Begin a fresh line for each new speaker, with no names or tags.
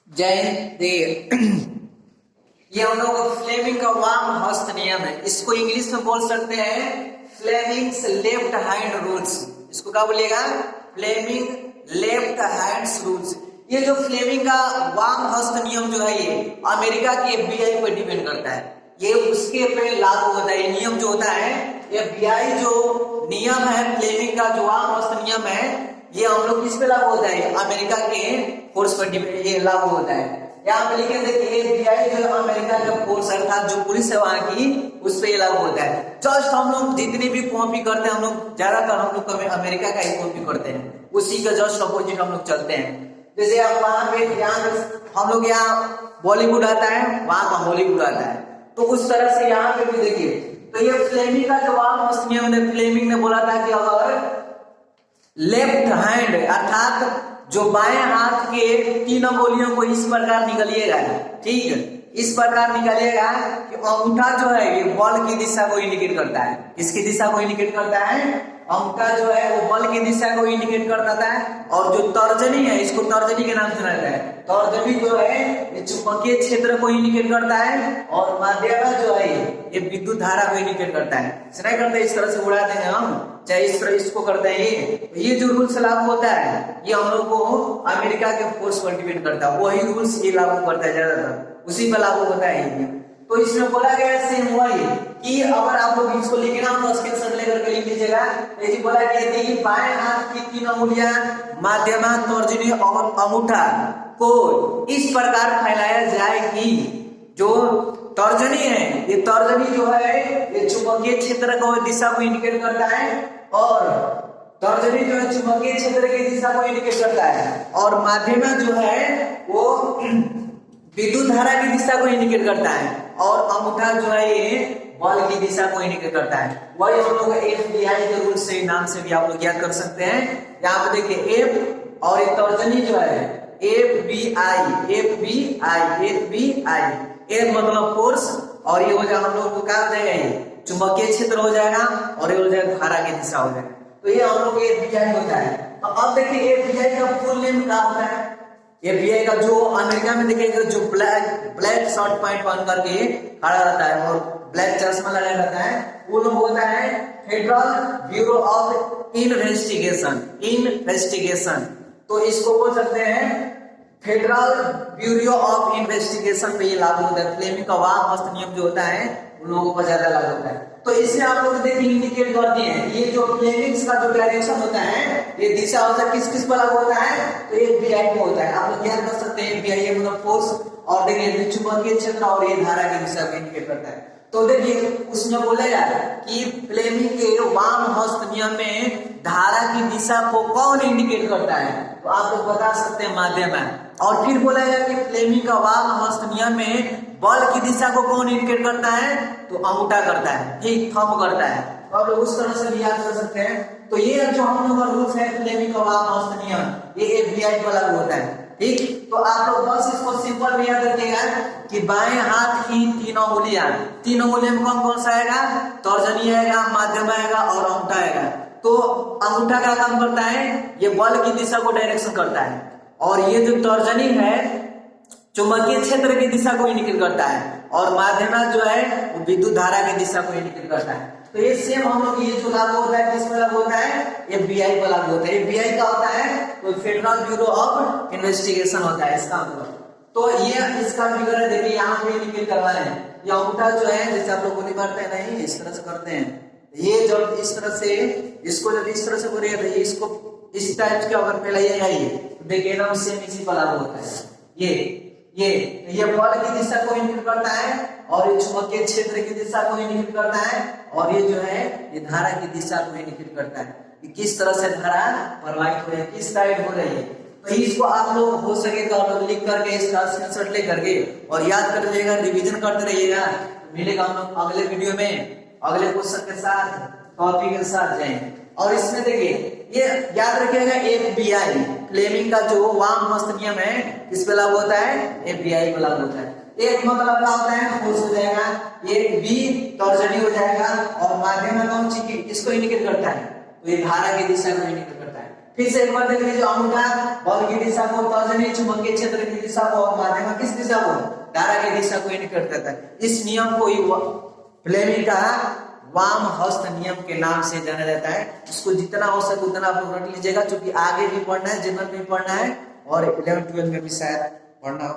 जय हिंद। ये हम लोग फ्लेमिंग का वाम हस्त नियम है। इसको इंग्लिश में बोल सकते हैं फ्लेमिंग्स लेफ्ट हैंड रूल्स। इसको क्या बोलिएगा? Fleming left hands rules. ये जो फ्लेमिंग का वाम हस्त नियम जो है ये अमेरिका की एफबीआई पर डिपेंड करता है। ये उसके पे लागू होता है। ये नियम जो होता है एफबीआई जो नियम है फ्लेमिंग का जो वाम हस्त नियम है ये हम लोग किस पे लागू होता है? अमेरिका के फोर्स पर ये लागू होता है। यहाँ पे लिखे देखिए एफबीआई जो अमेरिका का फोर्स अर्थात जो पुलिस है वहां की उस पे ये लागू होता है। जस्ट हम लोग जितनी भी कॉपी करते हैं हम लोग ज्यादातर हम लोग अमेरिका का ही कॉपी करते हैं, उसी का जस्ट अपोजिट हम लोग चलते हैं। जैसे आप वहां पे यहाँ हम लोग यहाँ बॉलीवुड आता है वहां का हॉलीवुड आता है, तो उस तरह से यहाँ पे भी देखिए। तो ये फ्लेमिंग का जो वाम नियम है फ्लेमिंग ने बोला था कि अगर लेफ्ट हैंड अर्थात जो बाएं हाथ के तीन अंगुलियों को इस प्रकार निकलिएगा, ठीक है, इस प्रकार निकलिएगा कि अंगूठा जो है ये बॉल की दिशा को इंडिकेट करता है। किसकी दिशा को इंडिकेट करता है? अंगूठा जो है वो बॉल की दिशा को इंडिकेट करता है। और जो तर्जनी है इसको तर्जनी के नाम से जाता है। तर्जनी जो है ये चुंबकीय क्षेत्र को इंडिकेट करता है और माध्यमा जो है ये विद्युत धारा को इंडिकेट करता है। नहीं करते इस तरह से उड़ा देंगे हम, चाहे इस तरह इसको करते हैं। ये जो रूल्स लागू होता है ये हम लोग को अमेरिका के फोर्स पर डिपेंड करता है। वही रूल्स ये लागू करता है, ज्यादातर उसी पर लागू होता है। तो इसमें बोला गया सेम वही कि अगर आप लोग इसको लिखना हो तो स्क्रीनशॉट लेकर के लिख लीजिएगा। ये बोला गया कि बाएं हाथ की तीन अंगुलियां माध्यमा तर्जनी और अंगूठा को इस प्रकार फैलाया जाए कि जो तर्जनी है ये तर्जनी जो है ये चुंबकीय क्षेत्र को दिशा को इंडिकेट करता है और तर्जनी जो है चुंबकीय क्षेत्र की दिशा को इंडिकेट करता है और माध्यमा जो है वो विद्युत धारा की दिशा को इंडिकेट करता है और अंगूठा जो है ये बॉल की दिशा को इंडिकेट करता है। वही हम लोग एफबीआई के रूल से नाम से भी आप लोग याद कर सकते हैं। यहाँ पे देखिए एफ और एक तर्जनी जो है एफबीआई एफबीआई एफबीआई एफ मतलब फोर्स और ये हो जाएगा हम लोग को क्या हो जाएगा? ये चुंबकीय क्षेत्र हो जाएगा और ये हो जाएगा धारा की दिशा हो जाएगा। तो ये हम लोग एफबीआई होता है। तो अब देखिए एफबीआई का फुल नेम क्या होता है? एफबीआई का जो अमेरिका में देखिएगा जो ब्लैक शर्ट पैंट पहन करके खड़ा रहता है और ब्लैक चश्मा लगाया रहता है वो लोग होता है फेडरल ब्यूरो ऑफ इन्वेस्टिगेशन। तो इसको बोल सकते हैं फेडरल ब्यूरो ऑफ इन्वेस्टिगेशन पे ये लागू होता है। फ्लेमिंग का वाम हस्त नियम जो होता है उन लोगों को ज्यादा लागू होता है। तो इससे आप लोग देखिए इंडिकेट करते हैं ये जो फ्लेमिंग्स का जो डायरेक्शन होता है ये दिशा होता है किस किस पर लागू होता है? तो एफबीआई पे होता है। आप लोग याद कर सकते हैं एफबीआई मतलब फोर्स और देखिए चुंबकीय क्षेत्र और ये धारा की दिशा को इंडिकेट करता है। तो देखिए उसमें बोलेगा कि फ्लेमिंग के वाम हस्त नियम में धारा की दिशा को कौन इंडिकेट करता है? तो आप लोग बता सकते हैं माध्यम है। और फिर बोलेगा कि फ्लेमिंग का वाम हस्त नियम में बॉल की दिशा को कौन इंडिकेट करता है? तो अंगूठा करता है, ठीक, थंब करता है। और लोग उस तरह से भी याद कर सकते हैं। तो ये जो हम लोग का रूल्स है फ्लेमिंग का वाम हस्त नियम ये एफबीआई पर लागू होता है, ठीक। तो आप लोग बस इसको सिंपल में याद रखिएगा कि बाएं हाथ की तीन अंगुलियां में कौन कौन सा आएगा? तर्जनी आएगा, माध्यम आएगा और अंगूठा आएगा। तो अंगूठा का काम करता है ये बॉल की दिशा को डायरेक्शन करता है और ये जो तर्जनी है चुंबकीय क्षेत्र की दिशा को इंडिकेट करता है और माध्यमा जो है वो विद्युत धारा की दिशा को इंडिकेट करता है। तो ये सेम हम लोग ये जो लागू होता है किस पर लागू होता है? एफबीआई पर लागू होता है। एफबीआई का होता है तो फेडरल ब्यूरो ऑफ इन्वेस्टिगेशन होता है इसका मतलब। तो ये इसका फिगर है देखिए यहाँ पे इंडिकेट करना है। ये अंगूठा जो है जैसे आप लोग गोली मारते हैं नहीं इस तरह से करते हैं। ये जब इस तरह से इसको जब इस तरह से बोलिए तो इसको इस टाइप के अगर फैलाइएगा ये देखिए एकदम सेम इसी पर लागू होता है। ये बॉल की दिशा को इंडिकेट करता है और ये चुंबकीय क्षेत्र की दिशा को इंडिकेट करता है और ये जो है ये धारा की दिशा को इंडिकेट करता है कि किस तरह से धारा प्रवाहित हो रही है, किस साइड हो रही है। तो इसको आप लोग हो सके तो आप लोग लिख करके इसका स्क्रीनशॉट ले करके और याद कर लीजिएगा, रिवीजन करते रहिएगा। मिलेगा हम लोग अगले वीडियो में अगले क्वेश्चन के साथ टॉपिक के साथ जाएंगे। और इसमें देखिए ये याद रखिएगा एफबीआई फ्लेमिंग का जो वाम हस्त नियम है किस पे लागू होता है? एफबीआई पे लागू होता है। एक मतलब क्या होता है? फोर्स हो जाएगा, एक बी तर्जनी हो जाएगा और माध्यम कौन सी किसको इंडिकेट करता है? तो ये धारा की दिशा को इंडिकेट करता है। फिर से एक बार देख लीजिए, अंगूठा बल की दिशा को, तर्जनी चुंबकीय क्षेत्र की दिशा को और माध्यमा किस दिशा को, धारा की दिशा को इंडिकेट करता है। इस नियम को ही फ्लेमिंग का वाम हस्त नियम के नाम से जाना जाता है। इसको जितना हो सके उतना आप लोग रख लीजिएगा, क्योंकि आगे भी पढ़ना है, जनरल में भी पढ़ना है और 11-12 में भी शायद पढ़ना